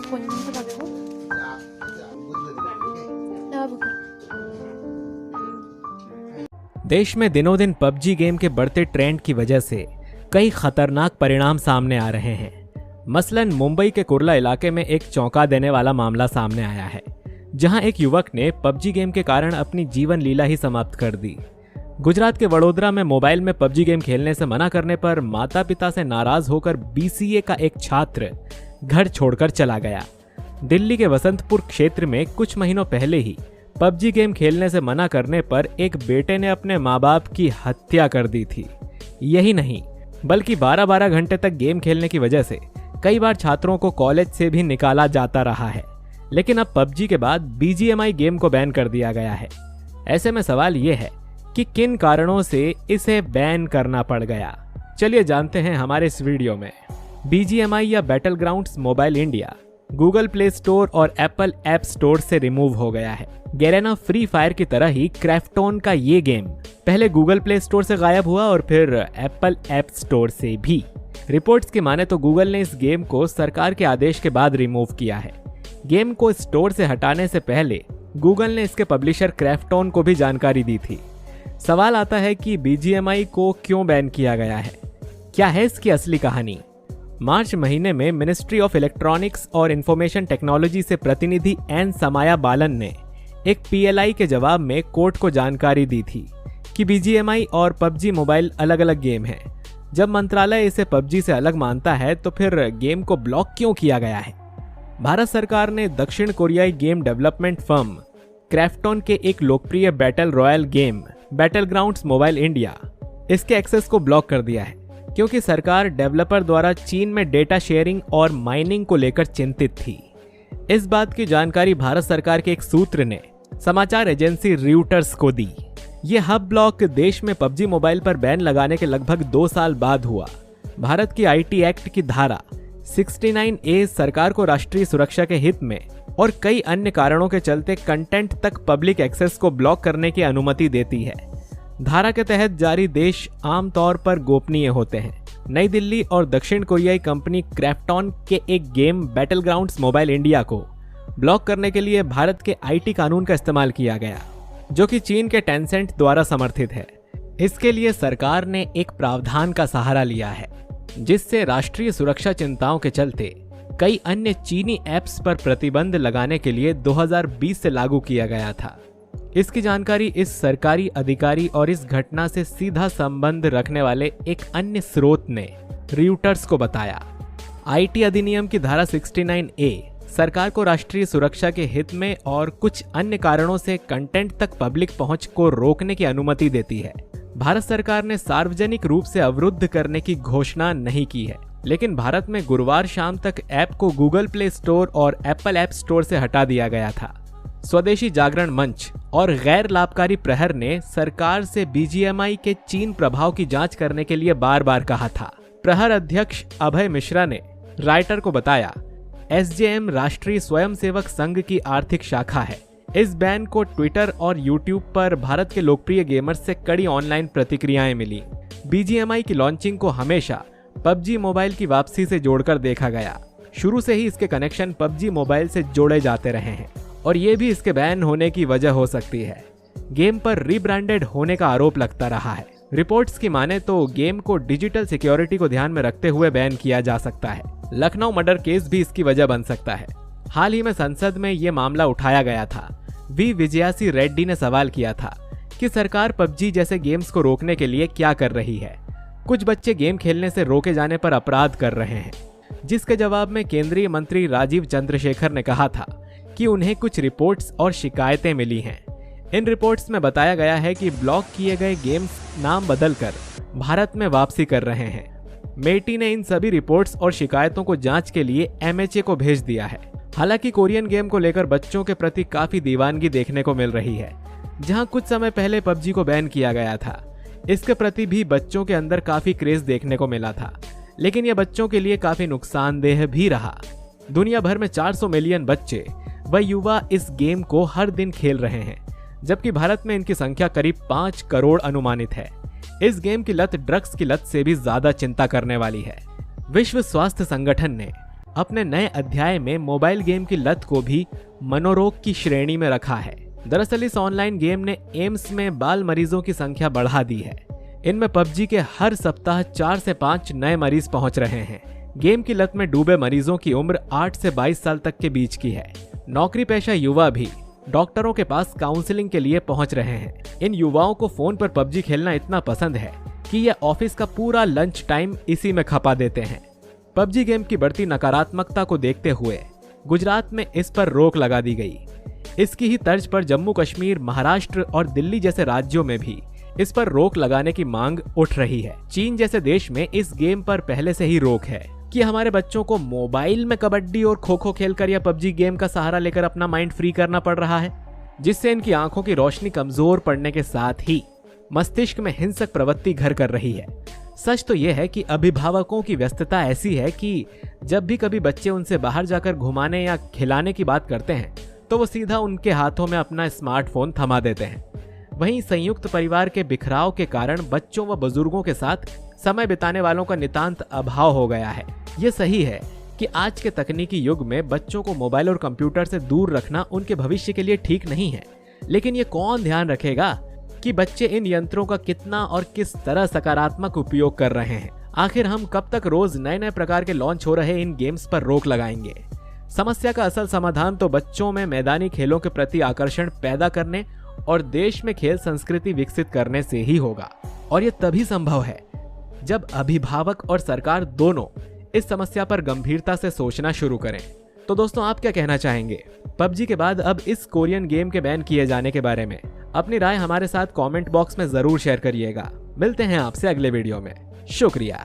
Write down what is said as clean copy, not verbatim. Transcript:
본인도 가지고 나와볼게. देश में दिनों दिन पबजी गेम के बढ़ते ट्रेंड की वजह से कई खतरनाक परिणाम सामने आ रहे हैं। मसलन मुंबई के कुर्ला इलाके में एक चौंका देने वाला मामला सामने आया है, जहां एक युवक ने पबजी गेम के कारण अपनी जीवन लीला ही समाप्त कर दी। गुजरात के वडोदरा में मोबाइल में पबजी गेम खेलने से मना करने पर माता पिता से नाराज होकर बीसीए का एक छात्र घर छोड़कर चला गया। दिल्ली के वसंतपुर क्षेत्र में कुछ महीनों पहले ही पबजी गेम खेलने से मना करने पर एक बेटे ने अपने माँ बाप की हत्या कर दी थी। यही नहीं, बल्कि 12-12 घंटे तक गेम खेलने की वजह से कई बार छात्रों को कॉलेज से भी निकाला जाता रहा है। लेकिन अब पबजी के बाद बीजीएमआई गेम को बैन कर दिया गया है। ऐसे में सवाल ये है कि किन कारणों से इसे बैन करना पड़ गया। चलिए जानते हैं हमारे इस वीडियो में। बीजीएमआई या battle grounds mobile India Google play store और एप्पल ऐप स्टोर से रिमूव हो गया है। गैरेना फ्री फायर की तरह ही क्रैफ्टोन का ये गेम पहले गूगल प्ले स्टोर से गायब हुआ और फिर एप्पल ऐप स्टोर से भी। रिपोर्ट्स की माने तो गूगल ने इस गेम को सरकार के आदेश के बाद रिमूव किया है। गेम को स्टोर से हटाने से पहले गूगल ने इसके पब्लिशर क्रैफ्टोन को भी जानकारी दी थी। सवाल आता है कि बीजीएमआई को क्यों बैन किया गया है? क्या है इसकी असली कहानी? मार्च महीने में मिनिस्ट्री ऑफ इलेक्ट्रॉनिक्स और इंफॉर्मेशन टेक्नोलॉजी से प्रतिनिधि एन समाया बालन ने एक पीएलआई के जवाब में कोर्ट को जानकारी दी थी कि बीजीएमआई और पबजी मोबाइल अलग अलग गेम हैं। जब मंत्रालय इसे पबजी से अलग मानता है तो फिर गेम को ब्लॉक क्यों किया गया है? भारत सरकार ने दक्षिण कोरियाई गेम डेवलपमेंट फर्म क्रैफ्टोन के एक लोकप्रिय battle royal game battle grounds mobile India इसके एक्सेस को ब्लॉक कर दिया है, क्योंकि सरकार डेवलपर द्वारा चीन में डेटा शेयरिंग और माइनिंग को लेकर चिंतित थी। इस बात की जानकारी भारत सरकार के एक सूत्र ने समाचार एजेंसी र्यूटर्स को दी। यह हब ब्लॉक देश में पबजी मोबाइल पर बैन लगाने के लगभग 2 साल बाद हुआ। भारत की आईटी एक्ट की धारा 69A सरकार को राष्ट्रीय सुरक्षा के हित में और कई अन्य कारणों के चलते कंटेंट तक पब्लिक एक्सेस को ब्लॉक करने की अनुमति देती है। धारा के तहत जारी देश आमतौर पर गोपनीय होते हैं। नई दिल्ली और दक्षिण कोरियाई कंपनी क्रैफ्टोन के एक game battle grounds mobile India को ब्लॉक करने के लिए भारत के आईटी कानून का इस्तेमाल किया गया, जो कि चीन के टेंसेंट द्वारा समर्थित है। इसके लिए सरकार ने एक प्रावधान का सहारा लिया है, जिससे राष्ट्रीय सुरक्षा चिंताओं के चलते कई अन्य चीनी ऐप्स पर प्रतिबंध लगाने के लिए 2020 से लागू किया गया था। इसकी जानकारी इस सरकारी अधिकारी और इस घटना से सीधा संबंध रखने वाले एक अन्य स्रोत ने र्यूटर्स को बताया। आईटी अधिनियम की धारा 69A सरकार को राष्ट्रीय सुरक्षा के हित में और कुछ अन्य कारणों से कंटेंट तक पब्लिक पहुंच को रोकने की अनुमति देती है। भारत सरकार ने सार्वजनिक रूप से अवरुद्ध करने की घोषणा नहीं की है, लेकिन भारत में गुरुवार शाम तक ऐप को गूगल प्ले स्टोर और एप्पल ऐप स्टोर से हटा दिया गया था। स्वदेशी जागरण मंच और गैर लाभकारी प्रहर ने सरकार से बीजीएमआई के चीन प्रभाव की जांच करने के लिए बार बार कहा था। प्रहर अध्यक्ष अभय मिश्रा ने राइटर को बताया, एसजेएम राष्ट्रीय स्वयंसेवक संघ की आर्थिक शाखा है। इस बैन को ट्विटर और यूट्यूब पर भारत के लोकप्रिय गेमर्स से कड़ी ऑनलाइन प्रतिक्रियाएं मिली। बीजीएमआई की लॉन्चिंग को हमेशा पबजी मोबाइल की वापसी से जोड़कर देखा गया। शुरू से ही इसके कनेक्शन पबजी मोबाइल से जोड़े जाते रहे हैं और ये भी इसके बैन होने की वजह हो सकती है। गेम पर रीब्रांडेड होने का आरोप लगता रहा है। रिपोर्ट्स की माने तो गेम को डिजिटल सिक्योरिटी को ध्यान में रखते हुए बैन किया जा सकता है। लखनऊ मर्डर केस भी इसकी वजह बन सकता है। हाल ही में संसद में ये मामला उठाया गया था। वी विजयासी रेड्डी ने सवाल किया था कि सरकार पबजी जैसे गेम्स को रोकने के लिए क्या कर रही है। कुछ बच्चे गेम खेलने से रोके जाने पर अपराध कर रहे हैं, जिसके जवाब में केंद्रीय मंत्री राजीव चंद्रशेखर ने कहा था कि उन्हें कुछ रिपोर्ट्स और शिकायतें मिली हैं। इन रिपोर्ट्स में बताया गया है कि ब्लॉक किए गए गेम्स नाम बदलकर भारत में वापसी कर रहे हैं। मेटी ने इन सभी रिपोर्ट्स और शिकायतों को जांच के लिए एमएचए को भेज दिया है। हालांकि कोरियन गेम को लेकर बच्चों के प्रति काफी दीवानगी देखने को मिल रही है। जहां कुछ समय पहले पबजी को बैन किया गया था, इसके प्रति भी बच्चों के अंदर काफी क्रेज देखने को मिला था, लेकिन यह बच्चों के लिए काफी नुकसानदेह भी रहा। दुनिया भर में 400 मिलियन बच्चे व युवा इस गेम को हर दिन खेल रहे हैं, जबकि भारत में इनकी संख्या करीब 5 करोड़ अनुमानित है। इस गेम की लत ड्रग्स की लत से भी ज्यादा चिंता करने वाली है। विश्व स्वास्थ्य संगठन ने अपने नए अध्याय में मोबाइल गेम की लत को भी मनोरोग की श्रेणी में रखा है। दरअसल इस ऑनलाइन गेम ने एम्स में बाल मरीजों की संख्या बढ़ा दी है। इनमें पबजी के हर सप्ताह 4 से 5 नए मरीज पहुंच रहे हैं। गेम की लत में डूबे मरीजों की उम्र 8 से 22 साल तक के बीच की है। नौकरी पेशा युवा भी डॉक्टरों के पास काउंसलिंग के लिए पहुंच रहे हैं। इन युवाओं को फोन पर पबजी खेलना इतना पसंद है कि ये ऑफिस का पूरा लंच टाइम इसी में खपा देते हैं। पबजी गेम की बढ़ती नकारात्मकता को देखते हुए गुजरात में इस पर रोक लगा दी गई। इसकी ही तर्ज पर जम्मू कश्मीर, महाराष्ट्र और दिल्ली जैसे राज्यों में भी इस पर रोक लगाने की मांग उठ रही है। चीन जैसे देश में इस गेम पर पहले से ही रोक है कि हमारे बच्चों को मोबाइल में कबड्डी और खो खो खेलकर या पबजी गेम का सहारा लेकर अपना माइंड फ्री करना पड़ रहा है, जिससे इनकी आंखों की रोशनी कमजोर पड़ने के साथ ही मस्तिष्क में हिंसक प्रवृत्ति घर कर रही है। सच तो यह है कि अभिभावकों की व्यस्तता ऐसी है कि जब भी कभी बच्चे उनसे बाहर जाकर घुमाने या खिलाने की बात करते हैं तो वो सीधा उनके हाथों में अपना स्मार्टफोन थमा देते हैं। वहीं संयुक्त परिवार के बिखराव के कारण बच्चों व बुजुर्गों के साथ समय बिताने वालों का नितांत अभाव हो गया है। ये सही है कि आज के तकनीकी युग में बच्चों को मोबाइल और कंप्यूटर से दूर रखना उनके भविष्य के लिए ठीक नहीं है, लेकिन ये कौन ध्यान रखेगा कि बच्चे इन यंत्रों का कितना और किस तरह सकारात्मक उपयोग कर रहे हैं। आखिर हम कब तक रोज नए नए प्रकार के लॉन्च हो रहे इन गेम्स पर रोक लगाएंगे? समस्या का असल समाधान तो बच्चों में मैदानी खेलों के प्रति आकर्षण पैदा करने और देश में खेल संस्कृति विकसित करने से ही होगा, और ये तभी संभव है जब अभिभावक और सरकार दोनों इस समस्या पर गंभीरता से सोचना शुरू करें। तो दोस्तों, आप क्या कहना चाहेंगे पबजी के बाद अब इस कोरियन गेम के बैन किए जाने के बारे में? अपनी राय हमारे साथ कमेंट बॉक्स में जरूर शेयर करिएगा। मिलते हैं आपसे अगले वीडियो में। शुक्रिया।